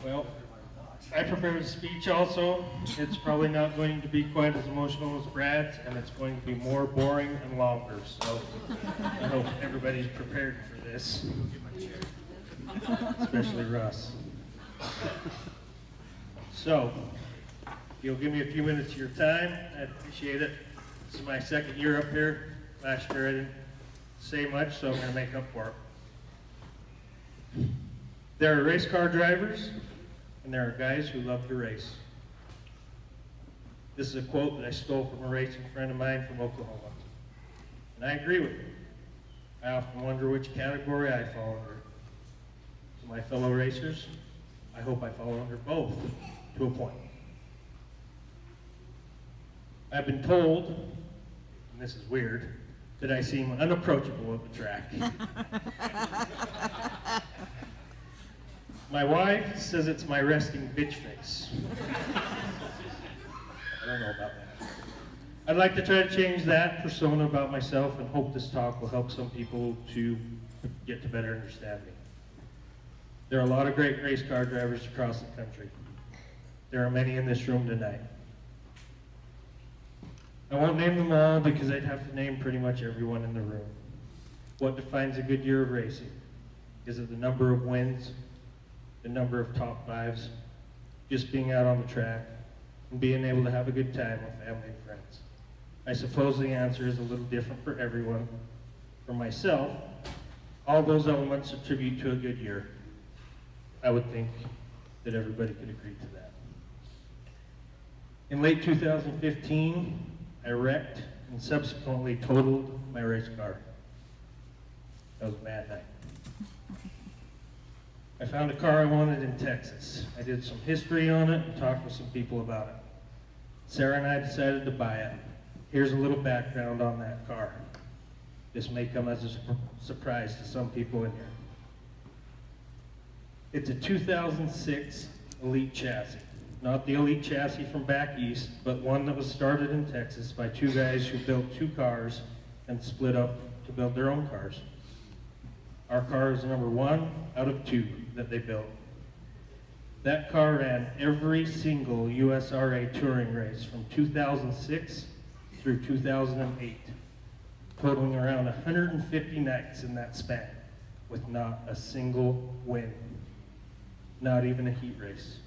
Well, I prepared a speech also. It's probably not going to be quite as emotional as Brad's, and it's going to be more boring and longer. So I hope everybody's prepared for this, especially Russ. So, if you'll give me a few minutes of your time, I'd appreciate it. This is my second year up here. Last year I didn't say much, so I'm going to make up for it. There are race car drivers, and there are guys who love to race. This is a quote that I stole from a racing friend of mine from Oklahoma. And I agree with him. I often wonder which category I fall under. To my fellow racers, I hope I fall under both, to a point. I've been told, and this is weird, that I seem unapproachable at the track. My wife says it's my resting bitch face. I don't know about that. I'd like to try to change that persona about myself and hope this talk will help some people to get to better understand me. There are a lot of great race car drivers across the country. There are many in this room tonight. I won't name them all because I'd have to name pretty much everyone in the room. What defines a good year of racing? Is it the number of wins? The number of top fives? Just being out on the track and being able to have a good time with family and friends? I suppose the answer is a little different for everyone. For myself, all those elements attribute to a good year. I would think that everybody could agree to that. In late 2015, I wrecked and subsequently totaled my race car. That was a bad night. I found a car I wanted in Texas. I did some history on it and talked with some people about it. Sarah and I decided to buy it. Here's a little background on that car. This may come as a surprise to some people in here. It's a 2006 Elite chassis. Not the Elite chassis from back east, but one that was started in Texas by two guys who built two cars and split up to build their own cars. Our car is number one out of two that they built. That car ran every single USRA touring race from 2006 through 2008, totaling around 150 nights in that span, with not a single win, not even a heat race.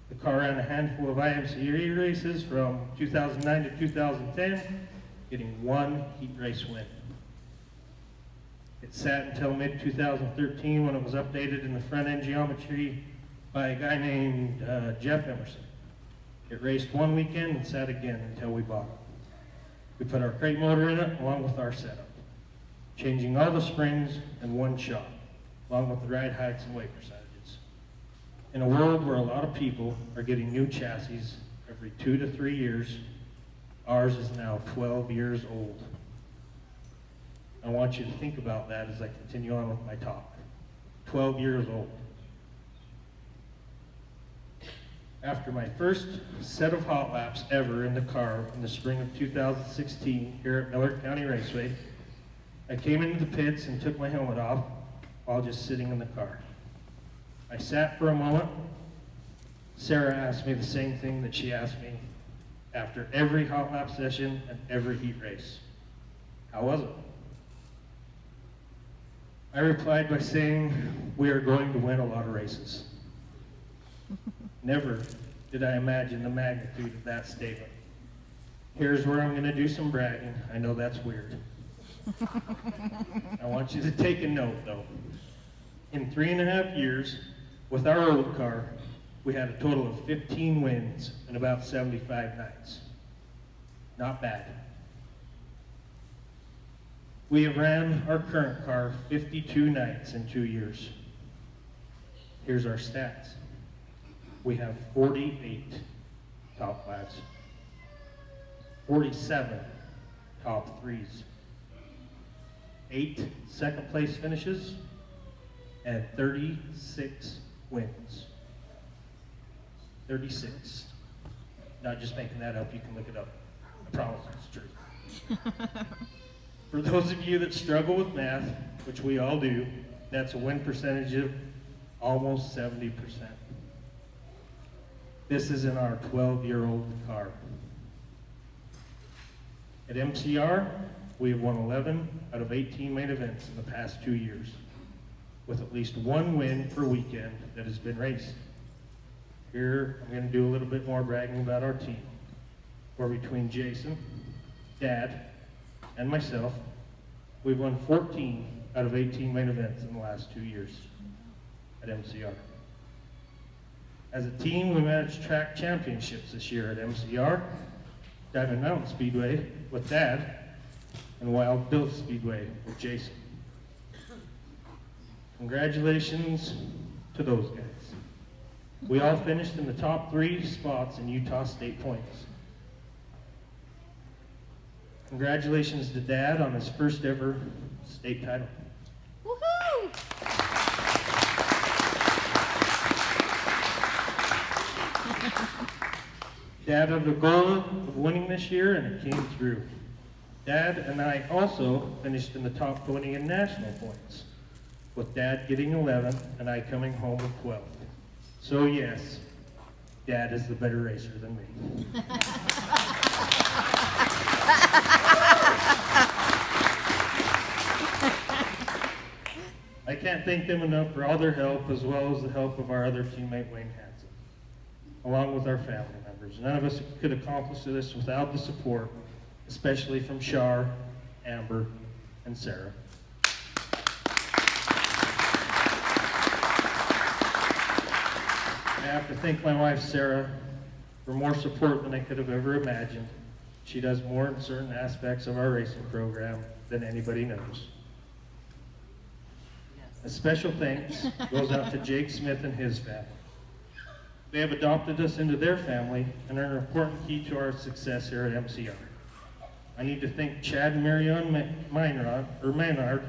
The car ran a handful of IMCA races from 2009 to 2010, getting one heat race win. It sat until mid-2013 when it was updated in the front-end geometry by a guy named Jeff Emerson. It raced one weekend and sat again until we bought it. We put our crate motor in it along with our setup, changing all the springs in one shot, along with the ride heights and weight percentages. In a world where a lot of people are getting new chassis every 2 to 3 years, ours is now 12 years old. I want you to think about that as I continue on with my talk. 12 years old. After my first set of hot laps ever in the car in the spring of 2016 here at Miller County Raceway, I came into the pits and took my helmet off while just sitting in the car. I sat for a moment. Sarah asked me the same thing that she asked me after every hot lap session and every heat race. How was it? I replied by saying, we are going to win a lot of races. Never did I imagine the magnitude of that statement. Here's where I'm going to do some bragging. I know that's weird. I want you to take a note, though. In 3.5 years, with our old car, we had a total of 15 wins and about 75 nights. Not bad. We have ran our current car 52 nights in 2 years. Here's our stats. We have 48 top fives, 47 top threes, 8 second place finishes, and 36 wins. 36. Not just making that up, you can look it up. I promise it's true. For those of you that struggle with math, which we all do, that's a win percentage of almost 70%. This is in our 12-year-old car. At MCR, we have won 11 out of 18 main events in the past 2 years, with at least one win per weekend that has been raced. Here, I'm going to do a little bit more bragging about our team, where between Jason, Dad, and myself, we've won 14 out of 18 main events in the last 2 years at MCR. As a team, we managed track championships this year at MCR, Diamond Mountain Speedway with Dad, and Wild Bill Speedway with Jason. Congratulations to those guys. We all finished in the top 3 spots in Utah State points. Congratulations to Dad on his first ever state title. Woohoo! Dad had the goal of winning this year, and it came through. Dad and I also finished in the top 20 in national points, with Dad getting 11 and I coming home with 12. So yes, Dad is the better racer than me. I can't thank them enough for all their help, as well as the help of our other teammate, Wayne Hansen, along with our family members. None of us could accomplish this without the support, especially from Shar, Amber, and Sarah. I have to thank my wife, Sarah, for more support than I could have ever imagined. She does more in certain aspects of our racing program than anybody knows. A special thanks goes out to Jake Smith and his family. They have adopted us into their family and are an important key to our success here at MCR. I need to thank Chad and Marion Maynard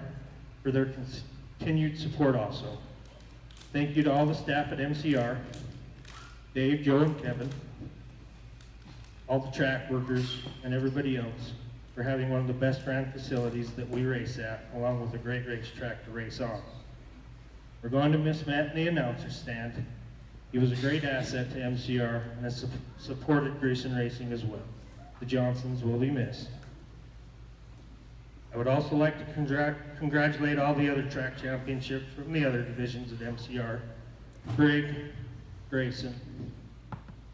for their continued support also. Thank you to all the staff at MCR, Dave, Joe, and Kevin, all the track workers, and everybody else for having one of the best ran facilities that we race at, along with a great racetrack to race on. We're going to miss Matt in the announcer stand. He was a great asset to MCR and has supported Grayson Racing as well. The Johnsons will be missed. I would also like to congratulate all the other track championships from the other divisions at MCR. Greg, Grayson,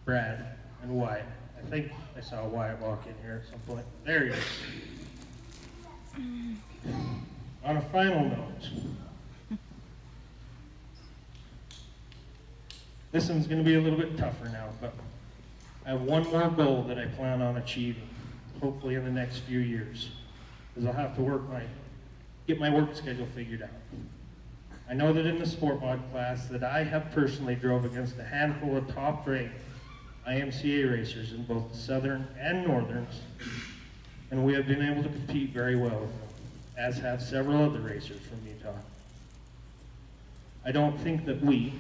Brad, and Wyatt. I think I saw Wyatt walk in here at some point. There he is. On a final note, this one's going to be a little bit tougher now, but I have one more goal that I plan on achieving, hopefully in the next few years, because I'll have to get my work schedule figured out. I know that in the sport mod class that I have personally drove against a handful of top-ranked IMCA racers in both the Southern and Northerns, and we have been able to compete very well with them, as have several other racers from Utah. I don't think that we,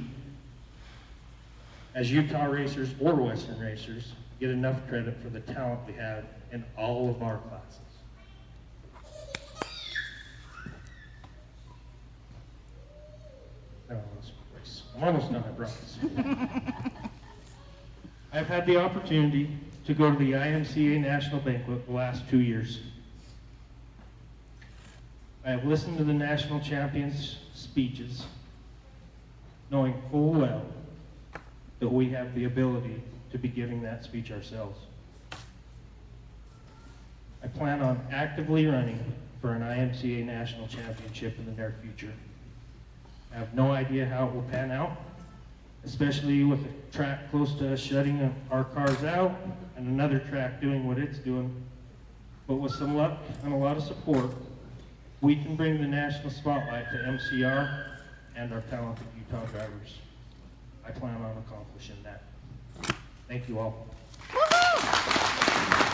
as Utah racers or Western racers, get enough credit for the talent we have in all of our classes. I'm almost done, I promise. I've had the opportunity to go to the IMCA National Banquet the last 2 years. I have listened to the national champions' speeches, knowing full well that we have the ability to be giving that speech ourselves. I plan on actively running for an IMCA National Championship in the near future. I have no idea how it will pan out, especially with a track close to us shutting our cars out and another track doing what it's doing. But with some luck and a lot of support, we can bring the national spotlight to MCR and our talented Utah drivers. I plan on accomplishing that. Thank you all. Woohoo!